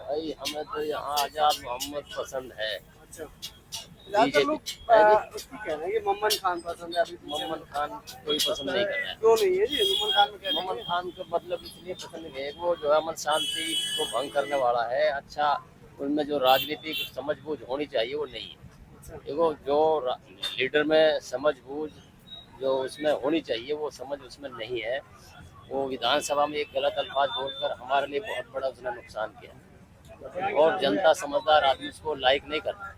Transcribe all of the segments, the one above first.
भाई हमें तो यहाँ आजाद मोहम्मद पसंद है। अच्छा, ज्यादातर लोग उसकी कह रहे हैं कि मोहम्मद खान पसंद है। अभी मोहम्मद खान कोई पसंद नहीं कर रहा है। क्यों नहीं है जी? मोहम्मद खान में क्या मोहम्मद खान का मतलब इसलिए पसंद नहीं है, वो जो है अमन शांति को भंग करने वाला है। अच्छा, उनमें जो राजनीतिक समझबूझ होनी चाहिए वो नहीं है। देखो, जो लीडर में समझबूझ जो उसमें होनी चाहिए वो समझ उसमें नहीं है। वो विधानसभा में एक गलत अल्फाज बोलकर हमारे लिए बहुत बड़ा उसने नुकसान किया, और जनता समझदार आदमी उसको लाइक नहीं करता,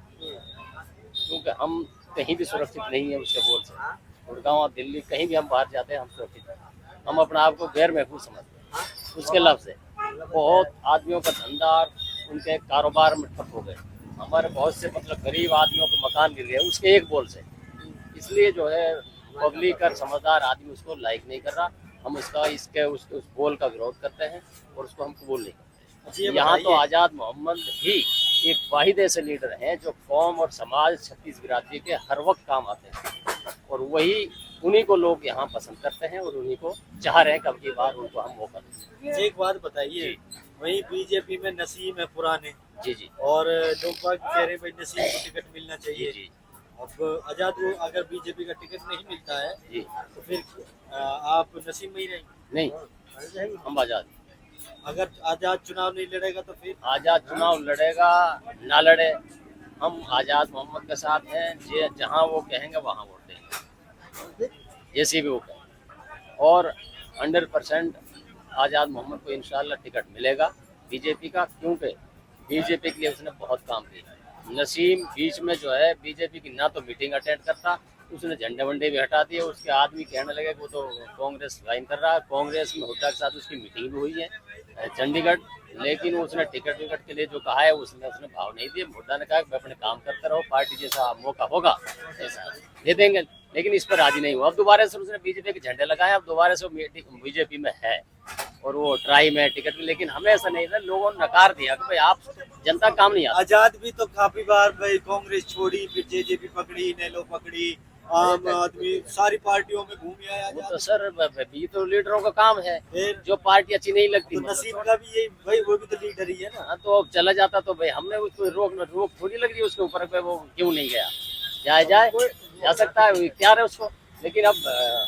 क्योंकि हम कहीं भी सुरक्षित नहीं है उसके बोल से। गुड़गांव, दिल्ली, कहीं भी हम बाहर जाते हैं हम सुरक्षित हैं। हम अपने आप को गैर महफूज समझते हैं। उसके लफ्ज़ से बहुत आदमियों का धंधा, उनके कारोबार में ठप हो गए। हमारे बहुत से मतलब गरीब आदमियों के मकान गिर गए उसके एक बोल से। इसलिए जो है पब्लिक और समझदार आदमी उसको लाइक नहीं कर रहा। हम उसका इसके उस बोल का विरोध करते हैं और उसको हम कबूल नहीं करते। यहाँ तो आज़ाद मोहम्मद ही एक वाहिद ऐसे लीडर हैं जो कौम और समाज छत्तीस बिरादरी के हर वक्त काम आते हैं, और वही उन्हीं को लोग यहाँ पसंद करते हैं और उन्हीं को चाह रहे हैं कब की बार उनको हम मौका दें। एक बात बताइए, वही बीजेपी में नसीम है पुराने, जी जी, और लोग बाग कह रहे हैं भाई नसीम को टिकट मिलना चाहिए। जी अब आजाद को अगर बीजेपी का टिकट नहीं मिलता है जी, तो फिर आप नसीम में ही रहेंगे? नहीं, हम आज़ाद। अगर आजाद चुनाव नहीं लड़ेगा तो फिर आज़ाद चुनाव लड़ेगा ना लड़े, हम आज़ाद मोहम्मद के साथ हैं। जहाँ वो कहेंगे वहाँ वोट देंगे, जैसे भी वो कहें। और 100% आज़ाद मोहम्मद को इंशाल्लाह टिकट मिलेगा बीजेपी का, क्योंकि बीजेपी के लिए उसने बहुत काम किया। नसीम बीच में जो है बीजेपी की ना तो मीटिंग अटेंड करता, उसने झंडे वंडे भी हटा दिए। उसके आदमी कहने लगे कि वो तो कांग्रेस ज्वाइन कर रहा है। कांग्रेस में हुड्डा के साथ उसकी मीटिंग भी हुई है चंडीगढ़, लेकिन उसने टिकट विकट के लिए जो कहा है उसने भाव नहीं दिए। हुड्डा ने कहा कि मैं अपने काम करता रहो, पार्टी जैसा मौका होगा ऐसा दे देंगे, लेकिन इस पर राजी नहीं हुआ। अब दोबारा से उसने बीजेपी के झंडे लगाए, अब दोबारा से बीजेपी में है और वो ट्राई में टिकट। लेकिन हमें ऐसा नहीं था, लोगों ने नकार दिया कि भाई आप जनता काम नहीं आता। आजाद भी तो काफी बार भाई कांग्रेस छोड़ी, फिर जेजेपी पकड़ी, नेलो पकड़ी, आम आदमी सारी पार्टियों में घूम आया। वो तो सर ये तो लीडरों का काम है, फिर जो पार्टी अच्छी नहीं लगती तो नसीम का भी यही भाई, वो भी तो लीडर ही है ना। तो अब चला जाता तो भाई हमने उसको रोक थोड़ी लग रही है उसके ऊपर पे वो क्यों नहीं गया। जाए जा सकता है, इख्तियार है उसको। लेकिन अब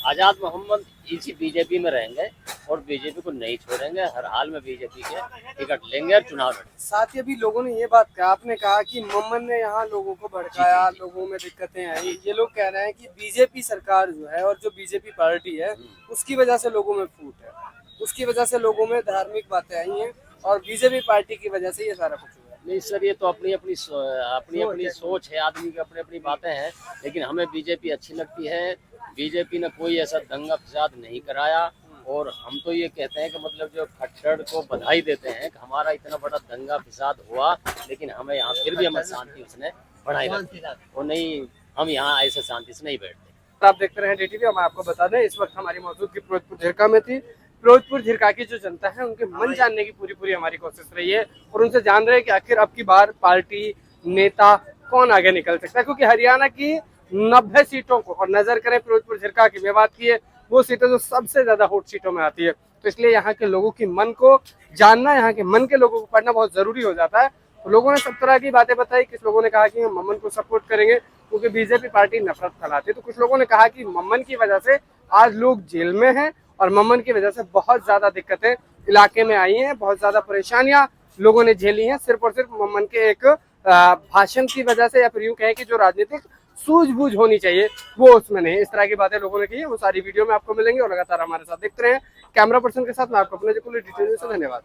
आज़ाद मोहम्मद इसी बीजेपी में रहेंगे और बीजेपी को नहीं छोड़ेंगे। हर हाल में बीजेपी के टिकट लेंगे और चुनाव लड़ेंगे। साथ ही अभी लोगों ने ये बात कहा, आपने कहा कि मोहम्मद ने यहाँ लोगों को भड़काया, लोगों में दिक्कतें आई। ये लोग कह रहे हैं कि बीजेपी सरकार जो है और जो बीजेपी पार्टी है उसकी वजह से लोगों में फूट है, उसकी वजह से लोगों में धार्मिक बातें आई हैं और बीजेपी पार्टी की वजह से ये सारा कुछ हुआ है। नहीं सर, ये तो अपनी अपनी सोच है, आदमी की अपनी अपनी बातें हैं। लेकिन हमें बीजेपी अच्छी लगती है। बीजेपी ने कोई ऐसा दंगा फसाद नहीं कराया, और हम तो ये कहते हैं कि मतलब जो खट्टर को बधाई देते हैं कि हमारा इतना बड़ा दंगा फसाद हुआ, लेकिन हमें यहाँ फिर भी हमें शांति उसने बढ़ाई रखी, और नहीं, हम यहाँ ऐसे शांति से नहीं बैठते। आप देखते रहे DTV। हम आपको बता दें इस वक्त हमारी मौजूदगी फिरोजपुर झिरका में थी। फिरोजपुर झिरका की जो जनता है उनके मन जानने की पूरी हमारी कोशिश रही है, और उनसे जान रहे हैं कि आखिर अब की बार पार्टी नेता कौन आगे निकल सकता है, क्योंकि हरियाणा की 90 सीटों को, और नजर करें फिरोजपुर झिरका की मेवात की है, वो सीटें जो सबसे ज्यादा हॉट सीटों में आती है। तो इसलिए यहाँ के लोगों की मन को जानना, यहाँ के मन के लोगों को पढ़ना बहुत जरूरी हो जाता है। तो लोगों ने सब तरह की बातें बताई। कुछ लोगों ने कहा कि हम ममन को सपोर्ट करेंगे क्योंकि बीजेपी पार्टी नफरत फैलाती है, तो कुछ लोगों ने कहा कि ममन की वजह से आज लोग जेल में हैं और ममन की वजह से बहुत ज्यादा दिक्कतें इलाके में आई हैं, बहुत ज्यादा परेशानियां लोगों ने झेली हैं, सिर्फ और सिर्फ ममन के एक भाषण की वजह से, या फिर यूं कहें कि जो राजनीतिक सूझबूझ होनी चाहिए वो उसमें नहीं। इस तरह की बातें लोगों ने की है, वो सारी वीडियो में आपको मिलेंगी, और लगातार हमारे साथ देखते रहे। कैमरा पर्सन के साथ मैं आपको अपने डिटेल से धन्यवाद।